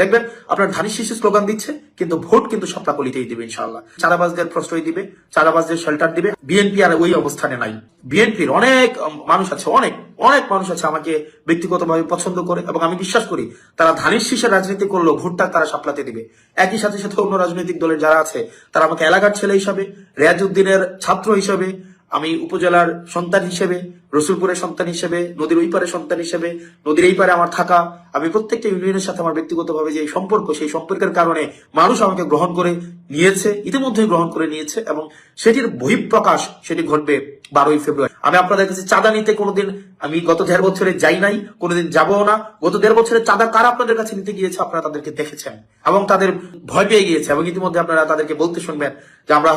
দেখবেন আপনার ধানের শীষে স্লোগান দিচ্ছে, কিন্তু ভোট কিন্তু শাপলাকলিতেই দিবে ইনশাআল্লাহ। চাঁদাবাজদের প্রশ্রয় দিবে, চাঁদাবাজদের শেল্টার দিবে। বিএনপি আর ওই অবস্থানে নাই। বিএনপির অনেক মানুষ আছে, অনেক অনেক মানুষ আছে আমাকে ব্যক্তিগতভাবে পছন্দ করে, এবং আমি বিশ্বাস করি তারা ধানের শীষের রাজনীতি করলেও ভোটটা তারা শাপলাতে দিবে। একই সাথে সাথে অন্য রাজনৈতিক দলের যারা আছে তারা আমাকে এলাকার ছেলে হিসাবে, রেয়াজউদ্দিনের ছাত্র হিসাবে, আমি উপজেলার সন্তান হিসেবে, রসুলপুরের সন্তান হিসেবে, নদীর ওই পারে সন্তান হিসেবে, নদীর এই পারে আমার থাকা, আমি প্রত্যেকটা ইউনিয়নের সাথে আমার ব্যক্তিগতভাবে যে সম্পর্ক, সেই সম্পর্কের কারণে মানুষ আমাকে গ্রহণ করে নিয়েছে, ইতিমধ্যে গ্রহণ করে নিয়েছে, এবং সেটির বহিঃপ্রকাশ সেটি ঘটবে 12ই ফেব্রুয়ারি। আমি আপনাদের কাছে চাঁদা নিতে কোনোদিন, আমি গত 1.5 বছরে যাই নাই, কোনোদিন যাবো না। গত 1.5 বছরে চাঁদা কারা আপনাদের কাছে নিতে গিয়েছে আপনারা তাদেরকে দেখেছেন, এবং তাদের ভয় পেয়ে গিয়েছে, এবং ইতিমধ্যে আপনারা তাদেরকে বলতে শুনবেন যে আমরা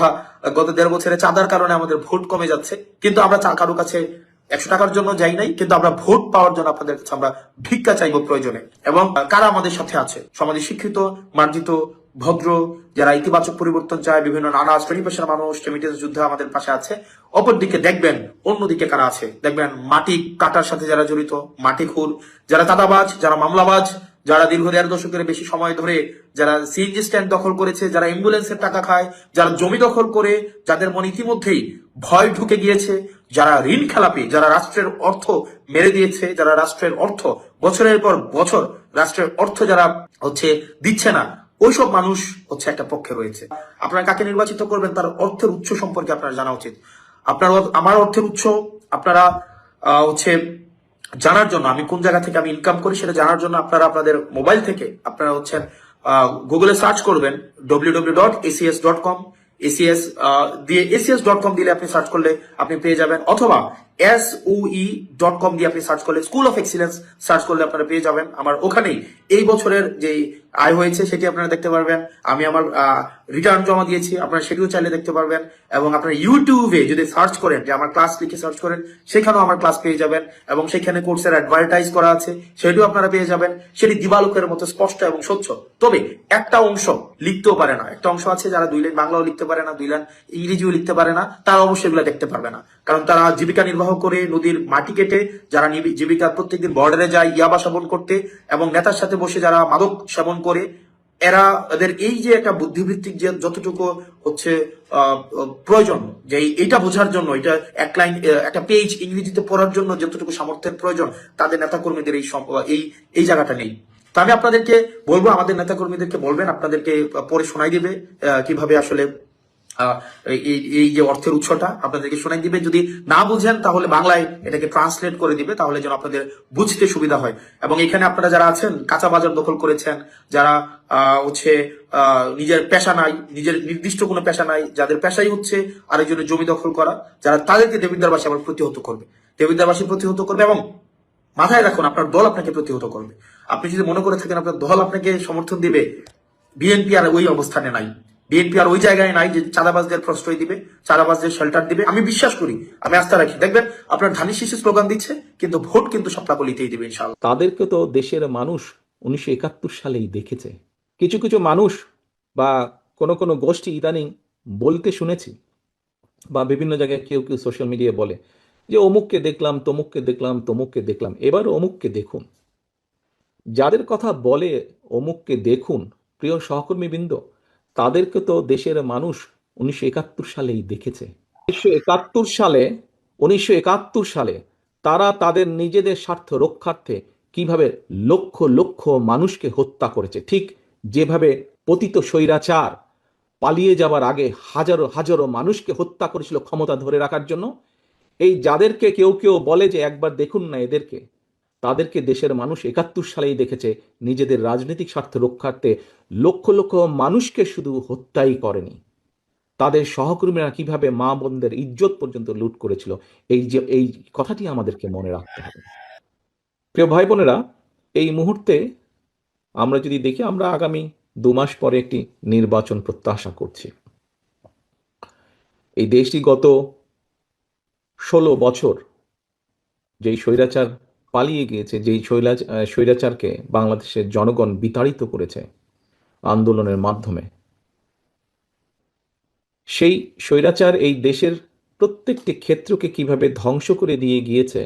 গত 1.5 বছরে চাঁদার কারণে আমাদের ভোট কমে যাচ্ছে, কিন্তু আমরা কারো কাছে 100 টাকার জন্য যাই নাই, কিন্তু আমরা ভোট পাওয়ার জন্য আপনাদের কাছে আমরা ভিক্ষা চাইবো প্রয়োজনে। এবং কারা আমাদের সাথে আছে, সমাজে শিক্ষিত, মার্জিত, ভদ্র, যারা ইতিবাচক পরিবর্তন চায়, বিভিন্ন নানা শ্রেণী পেশার মানুষ রেমিটেন্স যুদ্ধে আমাদের পাশে আছে। অপরদিকে দেখবেন অন্যদিকে কারা আছে, দেখবেন মাটি কাটার সাথে যারা জড়িত, মাটি খুর, যারা চাঁদাবাজ, যারা মামলাবাজ, যারা দীর্ঘ 1.5 দশকের বেশি সময় ধরে যারা সিএনজি স্ট্যান্ড দখল করেছে, যারা অ্যাম্বুলেন্সের টাকা খায়, যারা জমি দখল করে, যাদের মনে ইতিমধ্যেই ভয় ঢুকে গিয়েছে, যারা ঋণ খেলাপি, যারা রাষ্ট্রের অর্থ মেরে দিয়েছে, যারা রাষ্ট্রের অর্থ বছরের পর বছর রাষ্ট্রের অর্থ যারা দিচ্ছে না, ওইসব মানুষ একটা পক্ষে রয়েছে। আপনারা কাকে নির্বাচিত করবেন তার অর্থের উৎস সম্পর্কে আপনার জানা উচিত। আপনার আমার অর্থের উৎস আপনারা জানার জন্য, আমি কোন জায়গা থেকে আমি ইনকাম করি সেটা জানার জন্য আপনারা আপনাদের মোবাইল থেকে আপনারা গুগলে সার্চ করবেন www.acs.com। এসিএস দিয়ে acs.com দিলে আপনি সার্চ করলে আপনি পেয়ে যাবেন, অথবা SOE.com দিয়ে আপনি সার্চ করলে, স্কুল অফ এক্সিলেন্স সার্চ করলে আপনারা পেয়ে যাবেন। আমার ওখানেই এই বছরের যে আয় হয়েছে সেটি আপনারা দেখতে পারবেন। আমি আমার রিটার্ন জমা দিয়েছি, আপনারা সেটিও চাইলে দেখতে পারবেন। এবং আপনারা ইউটিউবে যদি সার্চ করেন, যে আমার ক্লাস লিখে সার্চ করেন, সেখানেও আমার ক্লাস পেয়ে যাবেন, এবং সেখানে কোর্সের অ্যাডভার্টাইজ করা আছে, সেটিও আপনারা পেয়ে যাবেন। সেটি দিবালোকের মতো স্পষ্ট এবং স্বচ্ছ। তবে একটা অংশ লিখতেও পারে না, একটা অংশ আছে যারা 2 লাইন বাংলাও লিখতে পারে না, 2 লাইন ইংরেজিও লিখতে পারে না, তারা অবশ্যই এগুলো দেখতে পারবে না। কারণ তারা জীবিকা নির্বাহ করে নদীর মাটি কেটে, যারা জীবিকা প্রত্যেকদিন বর্ডারে যায় ইয়াবা সেবন করতে, এবং নেতার সাথে বসে যারা মাদক সেবন করে, এদের এই যে একটা বুদ্ধিবৃত্তিক যে যতটুকু প্রয়োজন, যে এইটা বোঝার জন্য, এটা এক লাইন একটা পেজ ইংরেজিতে পড়ার জন্য যতটুকু সামর্থ্যের প্রয়োজন, তাদের নেতাকর্মীদের এই জায়গাটা নেই। তো আমি আপনাদেরকে বলবো, আমাদের নেতাকর্মীদেরকে বলবেন, আপনাদেরকে পরে শোনাই দিবে কিভাবে আসলে এই যে অর্থের উৎসটা আপনাদেরকে শোনাই দিবে। যদি না বুঝেন তাহলে বাংলায় এটাকে ট্রান্সলেট করে দিবে, তাহলে যেন আপনাদের বুঝতে সুবিধা হয়। এবং এখানে আপনারা যারা আছেন, কাঁচা বাজার দখল করেছেন, যারা নিজের পেশা নাই, নিজের নির্দিষ্ট কোনো পেশা নাই, যাদের পেশাই আরেকজনের জমি দখল করা, যারা তাদেরকে দেবিদ্বারবাসী আবার প্রতিহত করবে, দেবিদ্বারবাসী প্রতিহত করবে। এবং মাথায় রাখুন, আপনার দল আপনাকে প্রতিহত করবে। আপনি যদি মনে করে থাকেন আপনার দল আপনাকে সমর্থন দিবে, বিএনপি আর ওই অবস্থানে নাই, বিএনপি আর ওই জায়গায় নাই যে চাঁদাবাজদের প্রশ্রয় দিবে, চাঁদাবাজদের শেল্টার দিবে। আমি বিশ্বাস করি, আমি আস্থা রাখি, দেখবেন আপনার ধানের শীষে স্লোগান দিচ্ছে, কিন্তু ভোট কিন্তু শাপলাকলিতেই দিবে ইনশাআল্লাহ। তাদেরকে তো দেশের মানুষ 1971 সালেই দেখেছে। কিছু কিছু মানুষ বা কোনো কোনো গোষ্ঠী ইদানিং বলতে শুনেছি, বা বিভিন্ন জায়গায় কেউ কেউ সোশ্যাল মিডিয়ায় বলে যে অমুককে দেখলাম, তমুককে দেখলাম, তমুককে দেখলাম। এবার অমুককে দেখুন। যাদের কথা বলে অমুককে দেখুন, প্রিয় সহকর্মীবৃন্দ, তাদেরকে তো দেশের মানুষ 1971 সালেই দেখেছে। 1971 সালে তারা তাদের নিজেদের স্বার্থ রক্ষার্থে কিভাবে লক্ষ লক্ষ মানুষকে হত্যা করেছে, ঠিক যেভাবে পতিত স্বৈরাচার পালিয়ে যাবার আগে হাজারো হাজারো মানুষকে হত্যা করেছিল ক্ষমতা ধরে রাখার জন্য। এই যাদেরকে কেউ কেউ বলে যে একবার দেখুন না এদেরকে, তাদেরকে দেশের মানুষ 71 সালেই দেখেছে নিজেদের রাজনৈতিক স্বার্থ রক্ষার্থে লক্ষ লক্ষ মানুষকে শুধু হত্যাই করেনি, তাদের সহকর্মীরা কিভাবে মা বোনদের ইজ্জত পর্যন্ত লুট করেছিল। এই কথাটি আমাদেরকে মনে রাখতে হবে। প্রিয় ভাই বোনেরা, এই মুহূর্তে আমরা যদি দেখি, আমরা আগামী 2 মাস পরে একটি নির্বাচন প্রত্যাশা করছি। এই দেশটি গত 16 বছর যেই স্বৈরাচার পালিয়ে গিয়েছে, যেই স্বৈরাচারকে বাংলাদেশের জনগণ বিতাড়িত করেছে আন্দোলনের মাধ্যমে, সেই স্বৈরাচার এই দেশের প্রত্যেকটি ক্ষেত্রকে কিভাবে ধ্বংস করে দিয়ে গিয়েছে,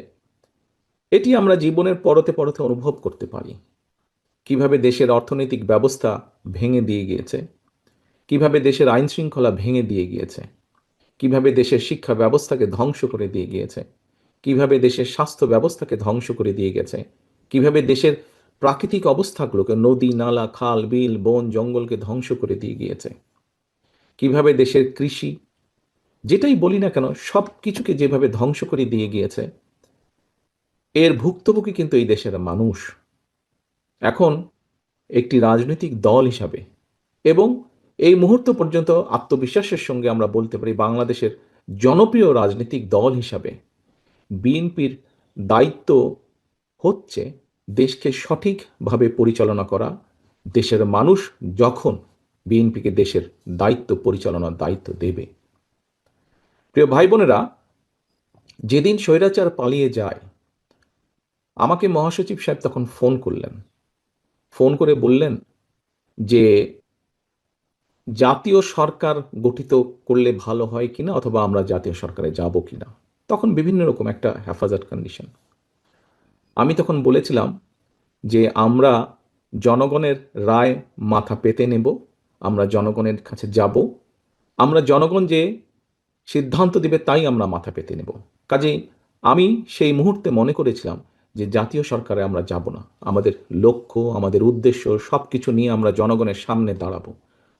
এটি আমরা জীবনের পরতে পরতে অনুভব করতে পারি। কিভাবে দেশের অর্থনৈতিক ব্যবস্থা ভেঙে দিয়ে গিয়েছে, কিভাবে দেশের আইন শৃঙ্খলা ভেঙে দিয়ে গিয়েছে, কিভাবে দেশের শিক্ষা ব্যবস্থাকে ধ্বংস করে দিয়ে গিয়েছে, কিভাবে দেশের স্বাস্থ্য ব্যবস্থাকে ধ্বংস করে দিয়ে গেছে, কিভাবে দেশের প্রাকৃতিক অবস্থাগুলোকে, নদী নালা খাল বিল বন জঙ্গলকে ধ্বংস করে দিয়ে গিয়েছে, কিভাবে দেশের কৃষি, যেটাই বলি না কেন সব কিছুকে যেভাবে ধ্বংস করে দিয়ে গিয়েছে, এর ভুক্তভোগী কিন্তু এই দেশের মানুষ। এখন একটি রাজনৈতিক দল হিসাবে এবং এই মুহূর্ত পর্যন্ত আত্মবিশ্বাসের সঙ্গে আমরা বলতে পারি বাংলাদেশের জনপ্রিয় রাজনৈতিক দল হিসাবে বিএনপির দায়িত্ব হচ্ছে দেশকে সঠিকভাবে পরিচালনা করা। দেশের মানুষ যখন বিএনপিকে দেশের দায়িত্ব পরিচালনার দায়িত্ব দেবে, প্রিয় ভাই বোনেরা, যেদিন স্বৈরাচার পালিয়ে যায় আমাকে মহাসচিব সাহেব তখন ফোন করলেন, ফোন করে বললেন যে জাতীয় সরকার গঠিত করলে ভালো হয় কিনা, অথবা আমরা জাতীয় সরকারে যাব কিনা। তখন বিভিন্ন রকম একটা হেফাজত কন্ডিশন। আমি তখন বলেছিলাম যে আমরা জনগণের রায় মাথা পেতে নেব, আমরা জনগণের কাছে যাব, আমরা জনগণ যে সিদ্ধান্ত দিবে তাই আমরা মাথা পেতে নেব। কাজেই আমি সেই মুহূর্তে মনে করেছিলাম যে জাতীয় সরকারে আমরা যাব না, আমাদের লক্ষ্য আমাদের উদ্দেশ্য সব কিছু নিয়ে আমরা জনগণের সামনে দাঁড়াবো।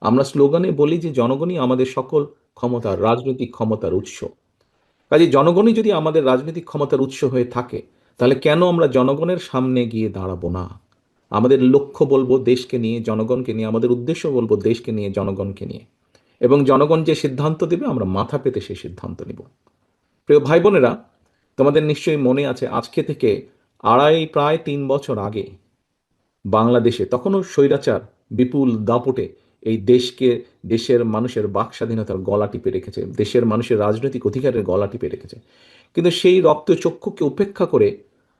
আমরা স্লোগানে বলি যে জনগণই আমাদের সকল ক্ষমতার, রাজনৈতিক ক্ষমতার উৎস। কাজে জনগণই যদি আমাদের রাজনৈতিক ক্ষমতার উৎস হয়ে থাকে, তাহলে কেন আমরা জনগণের সামনে গিয়ে দাঁড়াবো না? আমাদের লক্ষ্য বলবো দেশকে নিয়ে, জনগণকে নিয়ে, আমাদের উদ্দেশ্য বলবো দেশকে নিয়ে, জনগণকে নিয়ে, এবং জনগণ যে সিদ্ধান্ত দেবে আমরা মাথা পেতে সেই সিদ্ধান্ত নিব। প্রিয় ভাই বোনেরা, তোমাদের নিশ্চয়ই মনে আছে আজকে থেকে প্রায় 3 বছর আগে বাংলাদেশে তখনও স্বৈরাচার বিপুল দাপটে এই দেশকে, দেশের মানুষের বাক স্বাধীনতার গলা টিপে রেখেছে, দেশের মানুষের রাজনৈতিক অধিকারের গলা টিপে রেখেছে। কিন্তু সেই রক্তচক্ষুকে উপেক্ষা করে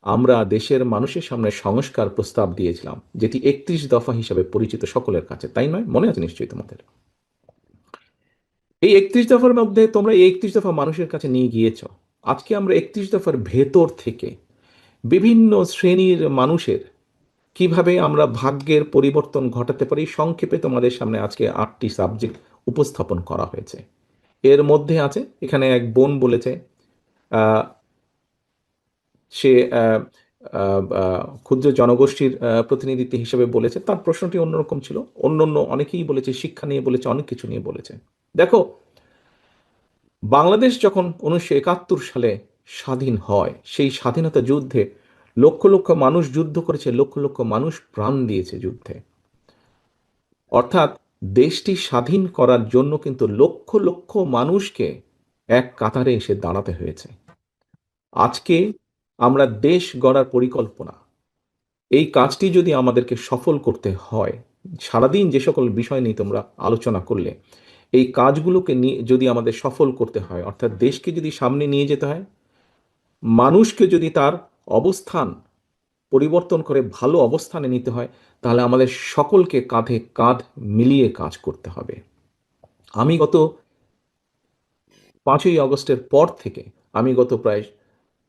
আমরা দেশের মানুষের সামনে সংস্কার প্রস্তাব দিয়েছিলাম, যেটি 31 দফা হিসাবে পরিচিত সকলের কাছে, তাই নয়? মনে আছে নিশ্চয়ই তোমাদের। এই 31 দফার মধ্যে তোমরা এই 31 দফা মানুষের কাছে নিয়ে গিয়েছ। আজকে আমরা 31 দফার ভেতর থেকে বিভিন্ন শ্রেণীর মানুষের কিভাবে আমরা ভাগ্যের পরিবর্তন ঘটাতে পারি সংক্ষেপে তোমাদের সামনে আজকে 8টি সাবজেক্ট উপস্থাপন করা হয়েছে। এর মধ্যে আছে, এখানে এক বোন বলেছে আহ, সে ক্ষুদ্র জনগোষ্ঠীর প্রতিনিধিত্ব হিসেবে বলেছে, তার প্রশ্নটি অন্যরকম ছিল। অন্য অন্য অনেকেই বলেছে, শিক্ষা নিয়ে বলেছে, অনেক কিছু নিয়ে বলেছে। দেখো, বাংলাদেশ যখন 1971 সালে স্বাধীন হয়, সেই স্বাধীনতা যুদ্ধে লক্ষ লক্ষ মানুষ যুদ্ধ করেছে, লক্ষ লক্ষ মানুষ প্রাণ দিয়েছে যুদ্ধে। অর্থাৎ দেশটি স্বাধীন করার জন্য কিন্তু লক্ষ লক্ষ মানুষকে এক কাতারে এসে দাঁড়াতে হয়েছে। আজকে আমরা দেশ গড়ার পরিকল্পনা, এই কাজটি যদি আমাদেরকে সফল করতে হয়, সারাদিন যে সকল বিষয় নিয়ে তোমরা আলোচনা করলে, এই কাজগুলোকে নিয়ে যদি আমাদের সফল করতে হয়, অর্থাৎ দেশকে যদি সামনে নিয়ে যেতে হয়, মানুষকে যদি তার অবস্থান পরিবর্তন করে ভালো অবস্থানে নিতে হয়, তাহলে আমাদের সকলকে কাঁধে কাঁধ মিলিয়ে কাজ করতে হবে। আমি গত 5ই আগস্টের পর থেকে আমি গত প্রায়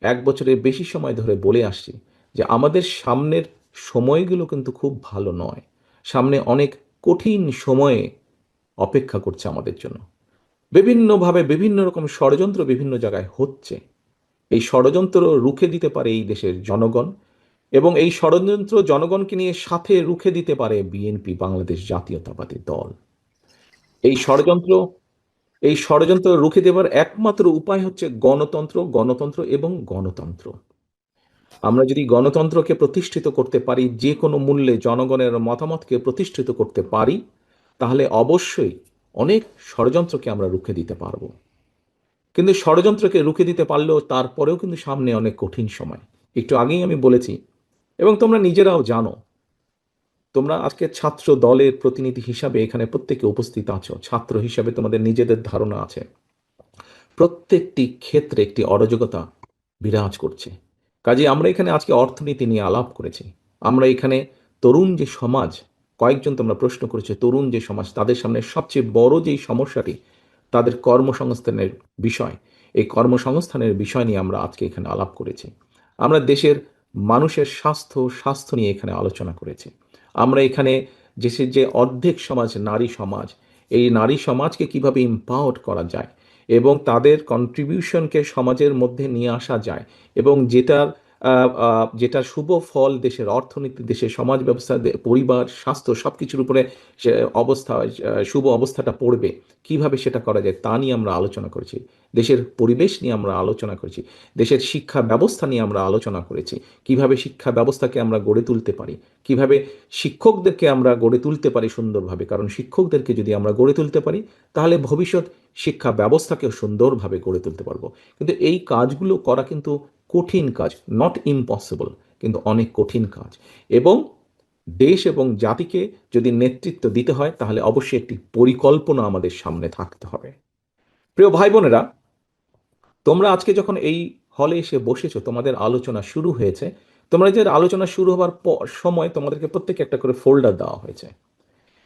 1 বছরের বেশি সময় ধরে বলে আসছি যে আমাদের সামনের সময়গুলো কিন্তু খুব ভালো নয়। সামনে অনেক কঠিন সময়ে অপেক্ষা করছে আমাদের জন্য। বিভিন্নভাবে বিভিন্ন রকম ষড়যন্ত্র বিভিন্ন জায়গায় হচ্ছে। এই ষড়যন্ত্র রুখে দিতে পারে এই দেশের জনগণ, এবং এই ষড়যন্ত্র জনগণকে নিয়ে সাথে রুখে দিতে পারে বিএনপি, বাংলাদেশ জাতীয়তাবাদী দল। এই ষড়যন্ত্র এই ষড়যন্ত্র রুখে দেবার একমাত্র উপায় হচ্ছে গণতন্ত্র, গণতন্ত্র এবং গণতন্ত্র। আমরা যদি গণতন্ত্রকে প্রতিষ্ঠিত করতে পারি, যে কোনো মূল্যে জনগণের মতামতকে প্রতিষ্ঠিত করতে পারি, তাহলে অবশ্যই অনেক ষড়যন্ত্রকে আমরা রুখে দিতে পারবো। কিন্তু ষড়যন্ত্রকে রুখে দিতে পারলেও তারপরেও কিন্তু সামনে অনেক কঠিন সময়। একটু আগেই আমি বলেছি, এবং তোমরা নিজেরাও জানো, তোমরা আজকে ছাত্র দলের প্রতিনিধি হিসাবে এখানে প্রত্যেকে উপস্থিত আছো, ছাত্র হিসাবে তোমাদের নিজেদের ধারণা আছে, প্রত্যেকটি ক্ষেত্রে একটি অরাজকতা বিরাজ করছে। কাজে আমরা এখানে আজকে অর্থনীতি নিয়ে আলাপ করেছি, আমরা এখানে তরুণ যে সমাজ, কয়েকজন তোমরা প্রশ্ন করেছো, তরুণ যে সমাজ তাদের সামনে সবচেয়ে বড় যেই সমস্যাটি তাদের কর্মসংস্থানের বিষয়, এই কর্মসংস্থানের বিষয় নিয়ে আমরা আজকে এখানে আলাপ করেছি। আমরা দেশের মানুষের স্বাস্থ্য নিয়ে এখানে আলোচনা করেছি। আমরা এখানে দেশের যে অর্ধেক সমাজ নারী সমাজ, এই নারী সমাজকে কিভাবে এম্পাওয়ার করা যায় এবং তাদের কন্ট্রিবিউশনকে সমাজের মধ্যে নিয়ে আসা যায় এবং যেটার শুভ ফল দেশের অর্থনীতি, দেশের সমাজ ব্যবস্থা, পরিবার, স্বাস্থ্য সবকিছুর উপরে সে অবস্থা, শুভ অবস্থাটা পড়বে, কিভাবে সেটা করা যায় তা নিয়ে আমরা আলোচনা করেছি। দেশের পরিবেশ নিয়ে আমরা আলোচনা করেছি, দেশের শিক্ষা ব্যবস্থা নিয়ে আমরা আলোচনা করেছি, কিভাবে শিক্ষা ব্যবস্থাকে আমরা গড়ে তুলতে পারি, কিভাবে শিক্ষকদেরকে আমরা গড়ে তুলতে পারি সুন্দরভাবে, কারণ শিক্ষকদেরকে যদি আমরা গড়ে তুলতে পারি তাহলে ভবিষ্যৎ শিক্ষা ব্যবস্থাকেও সুন্দরভাবে গড়ে তুলতে পারবো। কিন্তু এই কাজগুলো করা কিন্তু কঠিন কাজ, নট ইম্পসিবল, কিন্তু অনেক কঠিন কাজ। এবং দেশ এবং জাতিকে যদি নেতৃত্ব দিতে হয় তাহলে অবশ্যই একটি পরিকল্পনা আমাদের সামনে থাকতে হবে। প্রিয় ভাই বোনেরা, তোমরা আজকে যখন এই হলে এসে বসেছো, তোমাদের আলোচনা শুরু হয়েছে, তোমরা যে আলোচনা শুরু হবার সময় তোমাদেরকে প্রত্যেকে একটা করে ফোল্ডার দেওয়া হয়েছে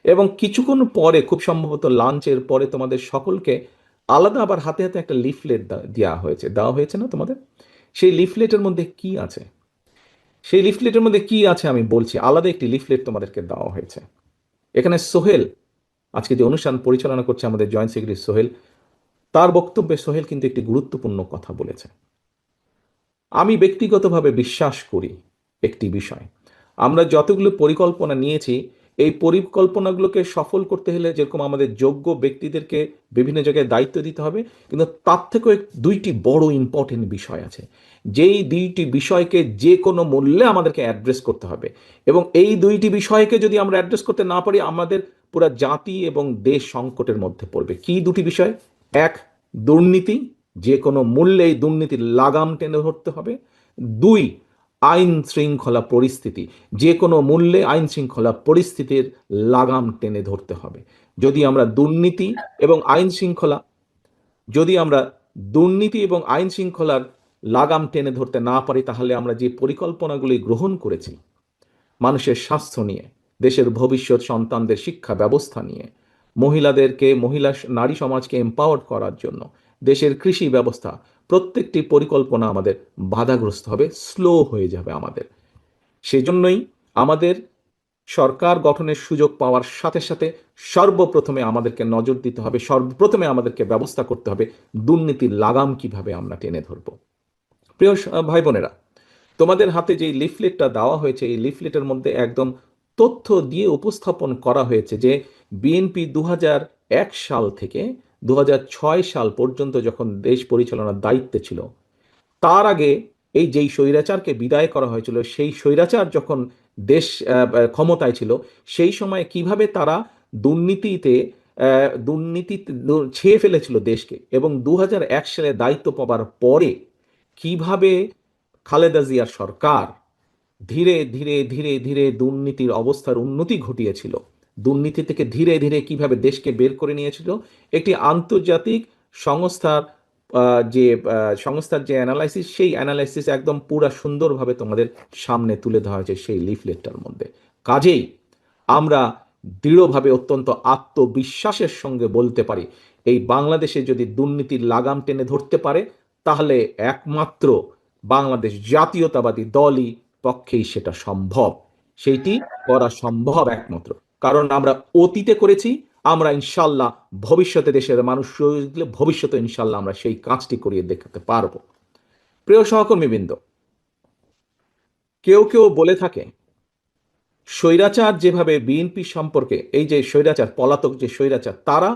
এবং কিছুক্ষণ পরে, খুব সম্ভবত লাঞ্চের পরে, তোমাদের সকলকে আলাদা আবার হাতে হাতে একটা লিফলেট দেওয়া হয়েছে না তোমাদের? সেই লিফলেটের মধ্যে কি আছে? সেই লিফলেটের মধ্যে কি আছে আমি বলছি। আলাদা একটি লিফলেট তোমাদেরকে দেওয়া হয়েছে। এখানে সোহেল, আজকে যে অনুষ্ঠান পরিচালনা করছে আমাদের জয়েন্ট সেক্রেটারি সোহেল, তার বক্তব্যে সোহেল কিন্তু একটি গুরুত্বপূর্ণ কথা বলেছে। আমি ব্যক্তিগতভাবে বিশ্বাস করি একটি বিষয়, আমরা যতগুলো পরিকল্পনা নিয়েছি, এই পরিকল্পনাগুলোকে সফল করতে হলে যেরকম আমাদের যোগ্য ব্যক্তিদেরকে বিভিন্ন জায়গায় দায়িত্ব দিতে হবে, কিন্তু তার থেকেও দুইটি বড় ইম্পর্টেন্ট বিষয় আছে, যেই দুইটি বিষয়কে যে কোনো মূল্যে আমাদেরকে অ্যাড্রেস করতে হবে। এবং এই দুইটি বিষয়কে যদি আমরা অ্যাড্রেস করতে না পারি, আমাদের পুরো জাতি এবং দেশ সংকটের মধ্যে পড়বে। কি দুটি বিষয়? এক, দুর্নীতি, যে কোনো মূল্যে এই দুর্নীতির লাগাম টেনে ধরতে হবে। দুই, আইন শৃঙ্খলা পরিস্থিতি, যে কোনো মূল্যে আইন শৃঙ্খলা পরিস্থিতির লাগাম টেনে ধরতে হবে। যদি আমরা দুর্নীতি এবং আইন শৃঙ্খলা যদি আমরা দুর্নীতি এবং আইন শৃঙ্খলার লাগাম টেনে ধরতে না পারি, তাহলে আমরা যে পরিকল্পনাগুলি গ্রহণ করেছি মানুষের স্বাস্থ্য নিয়ে, দেশের ভবিষ্যৎ সন্তানদের শিক্ষা ব্যবস্থা নিয়ে, নারী সমাজকে এম্পাওয়ার করার জন্য, দেশের কৃষি ব্যবস্থা, প্রত্যেকটি পরিকল্পনা আমাদের বাধাগ্রস্ত হবে, স্লো হয়ে যাবে আমাদের। সেজন্যই আমাদের সরকার গঠনের সুযোগ পাওয়ার সাথে সাথে সর্বপ্রথমে আমাদেরকে নজর দিতে হবে, সর্বপ্রথমে আমাদেরকে ব্যবস্থা করতে হবে দুর্নীতির লাগাম কিভাবে আমরা টেনে ধরব। প্রিয় ভাই বোনেরা, তোমাদের হাতে যে লিফলেটটা দেওয়া হয়েছে, এই লিফলেটের মধ্যে একদম তথ্য দিয়ে উপস্থাপন করা হয়েছে যে বিএনপি 2001 সাল থেকে 2006 সাল পর্যন্ত যখন দেশ পরিচালনার দায়িত্বে ছিল, তার আগে এই যেই স্বৈরাচারকে বিদায় করা হয়েছিল, সেই স্বৈরাচার যখন দেশ ক্ষমতায় ছিল, সেই সময় কিভাবে তারা দুর্নীতিতে ছেয়ে ফেলেছিল দেশকে, এবং 2001 সালে দায়িত্ব পাবার পরে কিভাবে খালেদা জিয়ার সরকার ধীরে ধীরে ধীরে ধীরে দুর্নীতির অবস্থার উন্নতি ঘটিয়েছিল, দুর্নীতি থেকে ধীরে ধীরে কিভাবে দেশকে বের করে নিয়েছিল। একটি আন্তর্জাতিক সংস্থার যে অ্যানালাইসিস, সেই অ্যানালাইসিস একদম পুরা সুন্দরভাবে তোমাদের সামনে তুলে ধরা হয়েছে সেই লিফলেটটার মধ্যে। কাজেই আমরা দৃঢ়ভাবে, অত্যন্ত আত্মবিশ্বাসের সঙ্গে বলতে পারি, এই বাংলাদেশে যদি দুর্নীতির লাগাম টেনে ধরতে পারে, তাহলে একমাত্র বাংলাদেশ জাতীয়তাবাদী দলই পক্ষেই সেটা সম্ভব। সেইটি করা সম্ভব একমাত্র, কারণ আমরা অতীতে করেছি, আমরা ইনশাল্লাহ ভবিষ্যতে দেশের মানুষ ভবিষ্যতে ইনশাল্লাহ আমরা সেই কাজটি করিয়ে দেখাতে পারবো। প্রিয় সহকর্মীবৃন্দ, কেউ কেউ বলে থাকে স্বৈরাচার যেভাবে বিএনপি সম্পর্কে, এই যে স্বৈরাচার, পলাতক যে স্বৈরাচার, তারা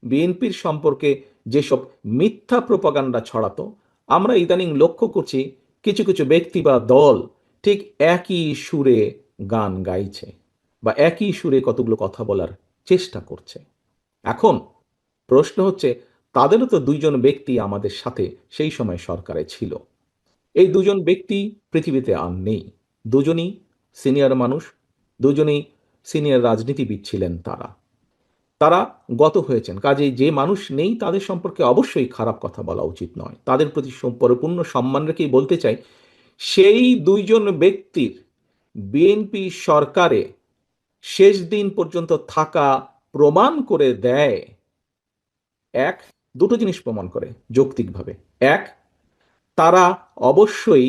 বিএনপির সম্পর্কে যেসব মিথ্যা প্রপাগান্ডা ছড়াতো, আমরা ইদানিং লক্ষ্য করছি কিছু কিছু ব্যক্তি বা দল ঠিক একই সুরে গান গাইছে বা একই সুরে কতগুলো কথা বলার চেষ্টা করছে। এখন প্রশ্ন হচ্ছে, তাদেরও তো দুইজন ব্যক্তি আমাদের সাথে সেই সময় সরকারে ছিল। এই দুজন ব্যক্তি পৃথিবীতে আর নেই। দুজনই সিনিয়র মানুষ, দুজনেই সিনিয়র রাজনীতিবিদ ছিলেন। তারা তারা গত হয়েছেন। কাজেই যে মানুষ নেই তাদের সম্পর্কে অবশ্যই খারাপ কথা বলা উচিত নয়। তাদের প্রতি পরিপূর্ণ সম্মান রেখেই বলতে চাই, সেই দুইজন ব্যক্তির বিএনপি সরকারে শেষ দিন পর্যন্ত থাকা প্রমাণ করে দেয় দুটো জিনিস প্রমাণ করে যৌক্তিকভাবে। এক, তারা অবশ্যই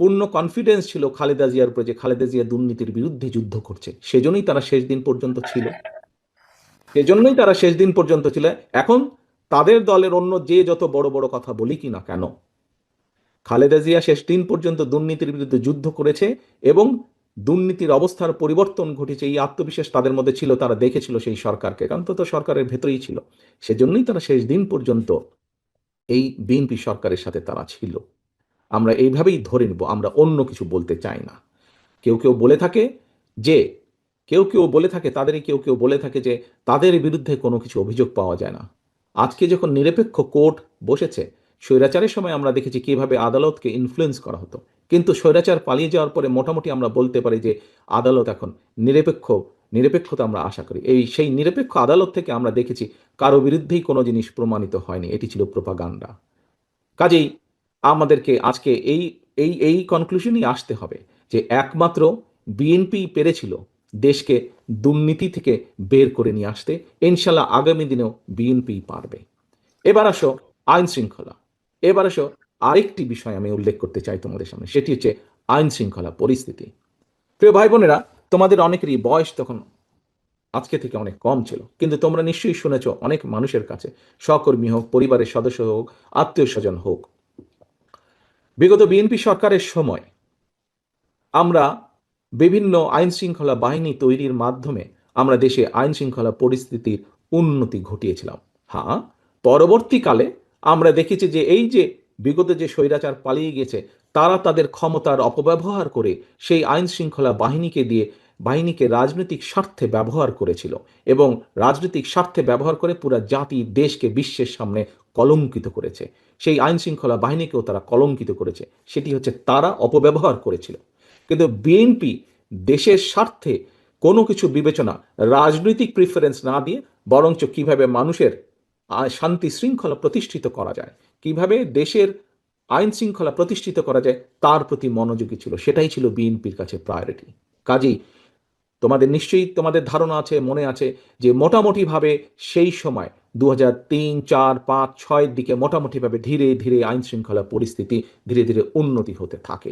পূর্ণ কনফিডেন্স ছিল খালেদা জিয়ার উপরে যে খালেদা জিয়া দুর্নীতির বিরুদ্ধে যুদ্ধ করছে, সেজন্যই তারা শেষ দিন পর্যন্ত ছিল। সেজন্যই তারা শেষ দিন পর্যন্ত ছিল। এখন তাদের দলের অন্য যে যত বড় বড় কথা বলি কি না কেন, খালেদা জিয়া শেষ দিন পর্যন্ত দুর্নীতির বিরুদ্ধে যুদ্ধ করেছে এবং দুর্নীতির অবস্থার পরিবর্তন ঘটেছে, এই আত্মবিশ্বাস তাদের মধ্যে ছিল। তারা দেখেছিল সেই সরকারকে, কারণ তো সরকারের ভেতরেই ছিল। সেজন্যই তারা শেষ দিন পর্যন্ত এই বিএনপি সরকারের সাথে তারা ছিল। আমরা এইভাবেই ধরে নেব, আমরা অন্য কিছু বলতে চাই না। কেউ কেউ বলে থাকে যে তাদেরই কেউ কেউ বলে থাকে যে তাদের বিরুদ্ধে কোনো কিছু অভিযোগ পাওয়া যায় না। আজকে যখন নিরপেক্ষ কোর্ট বসেছে, স্বৈরাচারের সময় আমরা দেখেছি কিভাবে আদালতকে ইনফ্লুয়েন্স করা হতো, কিন্তু স্বৈরাচার পালিয়ে যাওয়ার পরে মোটামুটি আমরা বলতে পারি যে আদালত এখন নিরপেক্ষতা আমরা আশা করি। সেই নিরপেক্ষ আদালত থেকে আমরা দেখেছি কারো বিরুদ্ধেই কোনো জিনিস প্রমাণিত হয়নি, এটি ছিল প্রোপাগান্ডা। কাজেই আমাদেরকে আজকে এই কনক্লুশনই আসতে হবে যে একমাত্র বিএনপি পেরেছিল দেশকে দুর্নীতি থেকে বের করে নিয়ে আসতে। ইনশাল্লাহ আগামী দিনেও বিএনপি পারবে। এবার আসো আইন শৃঙ্খলা। এবার আসো আরেকটি বিষয় আমি উল্লেখ করতে চাই তোমাদের সামনে, সেটি হচ্ছে আইন শৃঙ্খলা পরিস্থিতি। প্রিয় ভাই বোনেরা, তোমাদের অনেকেরই বয়স তখন আজকে থেকে অনেক কম ছিল, কিন্তু তোমরা নিশ্চয়ই শুনেছ অনেক মানুষের কাছে, সহকর্মী হোক, পরিবারের সদস্য হোক, আত্মীয় স্বজন হোক, বিগত বিএনপি সরকারের সময় আমরা বিভিন্ন আইন শৃঙ্খলা বাহিনী তৈরির মাধ্যমে আমরা দেশে আইন শৃঙ্খলা পরিস্থিতির উন্নতি ঘটিয়েছিলাম। হ্যাঁ, পরবর্তীকালে আমরা দেখেছি যে এই যে বিগত যে স্বৈরাচার পালিয়ে গেছে, তারা তাদের ক্ষমতার অপব্যবহার করে সেই আইন শৃঙ্খলা বাহিনীকে রাজনৈতিক স্বার্থে ব্যবহার করেছিল এবং রাজনৈতিক স্বার্থে ব্যবহার করে পুরো জাতি দেশকে বিশ্বের সামনে কলঙ্কিত করেছে। সেই আইন শৃঙ্খলা বাহিনীকেও তারা কলঙ্কিত করেছে, সেটি হচ্ছে তারা অপব্যবহার করেছিল। কিন্তু বিএনপি দেশের স্বার্থে কোনো কিছু বিবেচনা, রাজনৈতিক প্রিফারেন্স না দিয়ে বরঞ্চ কিভাবে মানুষের শান্তি শৃঙ্খলা প্রতিষ্ঠিত করা যায়, কিভাবে দেশের আইন শৃঙ্খলা প্রতিষ্ঠিত করা যায়, তার প্রতি মনোযোগী ছিল। সেটাই ছিল বিএনপির কাছে প্রায়োরিটি। কাজেই তোমাদের নিশ্চয়ই তোমাদের ধারণা আছে, মনে আছে যে মোটামুটিভাবে সেই সময় 2003, 4, 5, 6 দিকে মোটামুটিভাবে ধীরে ধীরে আইন শৃঙ্খলা পরিস্থিতি ধীরে ধীরে উন্নতি হতে থাকে।